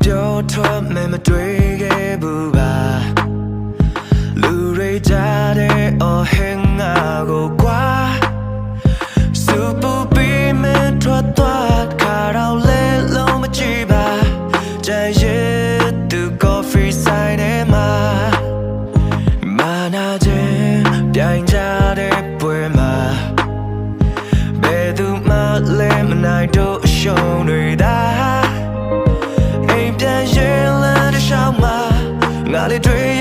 ပြောထွက်မယ်မတွေ့ခဲ့ဘူးပါလူတွေကြားတဲ့အော်ဟင်ငါကိုကွာစူပူပြီးမထွက်သွားခါတော့လဲလုံးမကြည့်ပါကြံရည်သူ coffee ဆိုင်ထဲမှာမာနာခြင်းပြိုင်ကြတဲ့ပွဲမှာဘယ်သူမှလည်းမနိုင်တော့အရှုံးတွေသာငါလေးတွေ့